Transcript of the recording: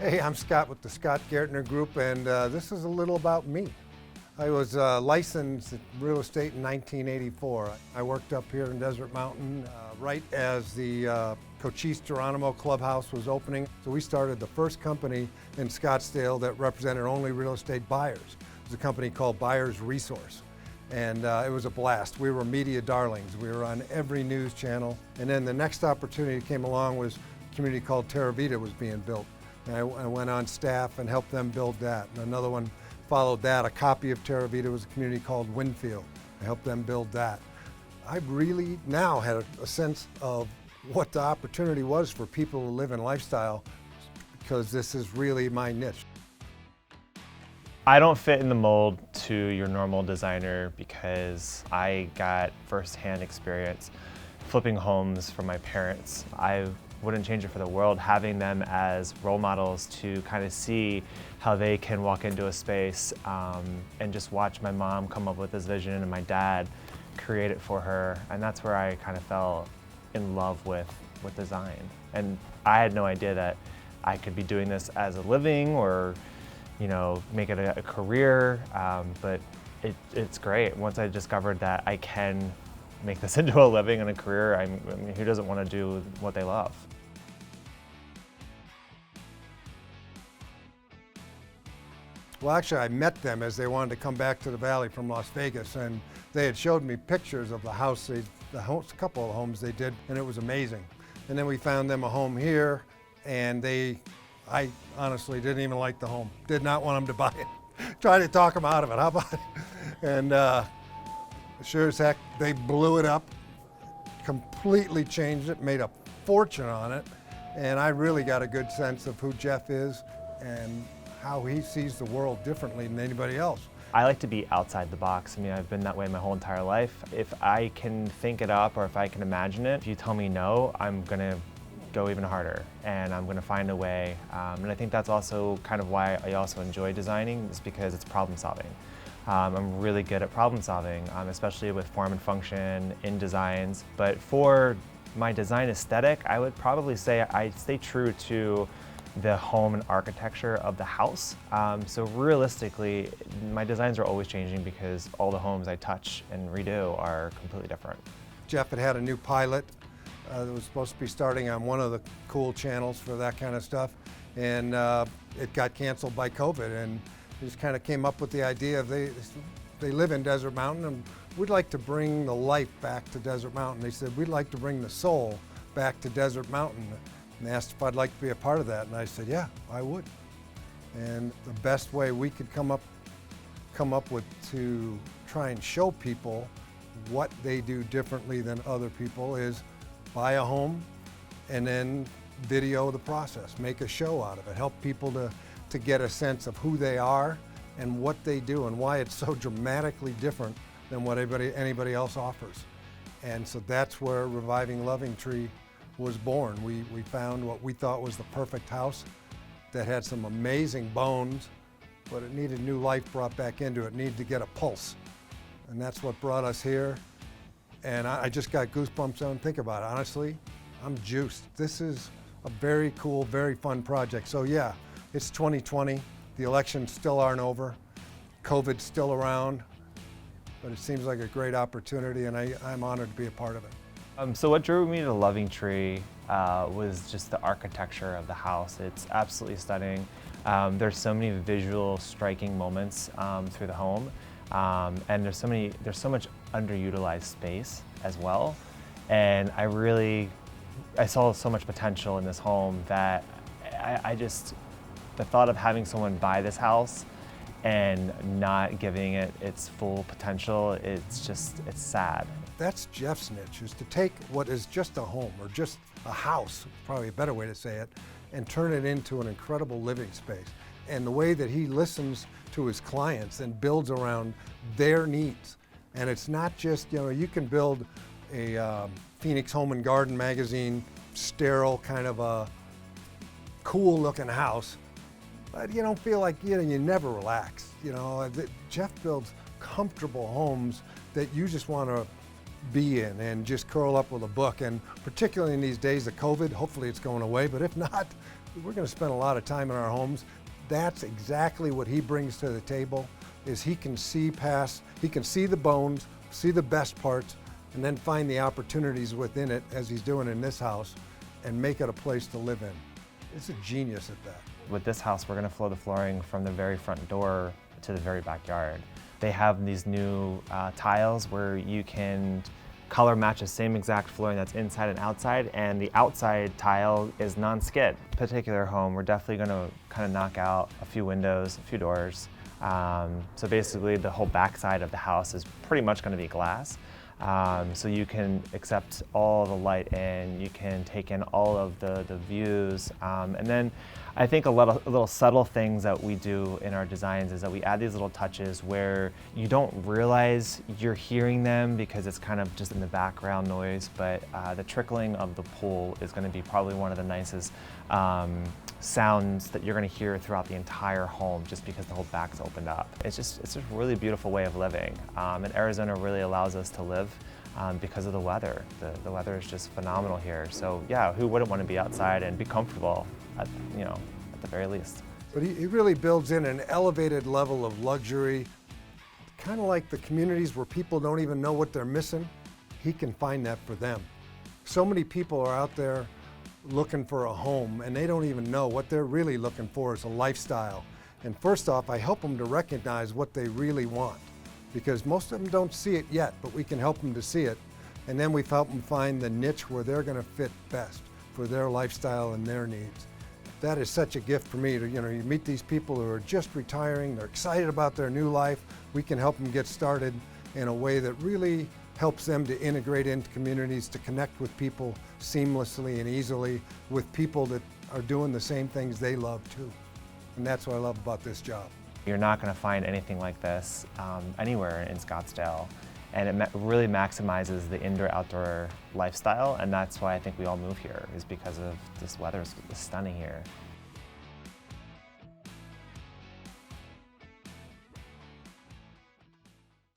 Hey, I'm Scott with the Scott Gaertner Group, and this is a little about me. I was licensed in real estate in 1984. I worked up here in Desert Mountain right as the Cochise Geronimo Clubhouse was opening. So we started the first company in Scottsdale that represented only real estate buyers. It was a company called Buyers Resource. And it was a blast. We were media darlings. We were on every news channel. And then the next opportunity that came along was a community called Terra Vita was being built. And I went on staff and helped them build that. And another one followed that. A copy of Terra Vita was a community called Winfield. I helped them build that. I really now had a sense of what the opportunity was for people to live in lifestyle, because this is really my niche. I don't fit in the mold to your normal designer because I got firsthand experience flipping homes from my parents. I wouldn't change it for the world, having them as role models to kind of see how they can walk into a space and just watch my mom come up with this vision and my dad create it for her. And that's where I kind of fell in love with design. And I had no idea that I could be doing this as a living or make it a career, but it's great. Once I discovered that I can make this into a living and a career, I mean, who doesn't want to do what they love? Well, actually, I met them as they wanted to come back to the Valley from Las Vegas, and they had showed me pictures of the house, a couple of homes they did, and it was amazing. And then we found them a home here, and I honestly didn't even like the home. Did not want them to buy it. Tried to talk them out of it. How about it? And sure as heck, they blew it up, completely changed it, made a fortune on it. And I really got a good sense of who Jeff is and how he sees the world differently than anybody else. I like to be outside the box. I mean, I've been that way my whole entire life. If I can think it up or if I can imagine it, if you tell me no, I'm gonna go even harder, and I'm going to find a way. And I think that's also kind of why I also enjoy designing, is because it's problem solving. I'm really good at problem solving, especially with form and function in designs. But for my design aesthetic, I would probably say I stay true to the home and architecture of the house. So realistically, my designs are always changing because all the homes I touch and redo are completely different. Jeff had a new pilot that was supposed to be starting on one of the cool channels for that kind of stuff, and it got canceled by COVID, and he just kind of came up with the idea of they live in Desert Mountain, and we'd like to bring the life back to Desert Mountain. They said, we'd like to bring the soul back to Desert Mountain, and they asked if I'd like to be a part of that, and I said, yeah, I would. And the best way we could come up with to try and show people what they do differently than other people is buy a home and then video the process, make a show out of it, help people to get a sense of who they are and what they do and why it's so dramatically different than what anybody else offers. And so that's where Reviving Loving Tree was born. We found what we thought was the perfect house that had some amazing bones, but it needed new life brought back into it, needed to get a pulse. And that's what brought us here. And I just got goosebumps on think about it. Honestly, I'm juiced. This is a very cool, very fun project. So yeah, it's 2020. The elections still aren't over. COVID's still around, but it seems like a great opportunity, and I'm honored to be a part of it. So what drew me to Loving Tree was just the architecture of the house. It's absolutely stunning. There's so many visual striking moments through the home. And there's so much underutilized space as well. And I saw so much potential in this home that the thought of having someone buy this house and not giving it its full potential, it's sad. That's Jeff's niche, is to take what is just a home or just a house, probably a better way to say it, and turn it into an incredible living space. And the way that he listens to his clients and builds around their needs. And it's not just, you can build a Phoenix Home and Garden magazine, sterile, kind of a cool looking house, but you don't feel like, you never relax. Jeff builds comfortable homes that you just want to be in and just curl up with a book. And particularly in these days of COVID, hopefully it's going away, but if not, We're going to spend a lot of time in our homes. That's exactly what he brings to the table, is he can see the bones, see the best parts, and then find the opportunities within it, as he's doing in this house, and make it a place to live in. It's a genius at that. With this house, we're going to flow the flooring from the very front door to the very backyard. They have these new tiles where you can color match the same exact flooring that's inside and outside, and the outside tile is non-skid. Particular home, we're definitely going to kind of knock out a few windows, a few doors. So basically the whole backside of the house is pretty much going to be glass. So you can accept all the light in, you can take in all of the views. And then I think a little subtle things that we do in our designs is that we add these little touches where you don't realize you're hearing them because it's kind of just in the background noise, but the trickling of the pool is going to be probably one of the nicest sounds that you're going to hear throughout the entire home, just because the whole back's opened up. It's just a really beautiful way of living. And Arizona really allows us to live because of the weather. The weather is just phenomenal here. So yeah, who wouldn't want to be outside and be comfortable at the very least. But he really builds in an elevated level of luxury, kind of like the communities where people don't even know what they're missing. He can find that for them. So many people are out there looking for a home, and they don't even know what they're really looking for is a lifestyle. And first off, I help them to recognize what they really want, because most of them don't see it yet, but we can help them to see it. And then we help them find the niche where they're going to fit best for their lifestyle and their needs. That is such a gift for me to, you meet these people who are just retiring, they're excited about their new life. We can help them get started in a way that really helps them to integrate into communities, to connect with people seamlessly and easily, with people that are doing the same things they love too. And that's what I love about this job. You're not going to find anything like this anywhere in Scottsdale. And it really maximizes the indoor-outdoor lifestyle, and that's why I think we all move here, is because of this weather is stunning here.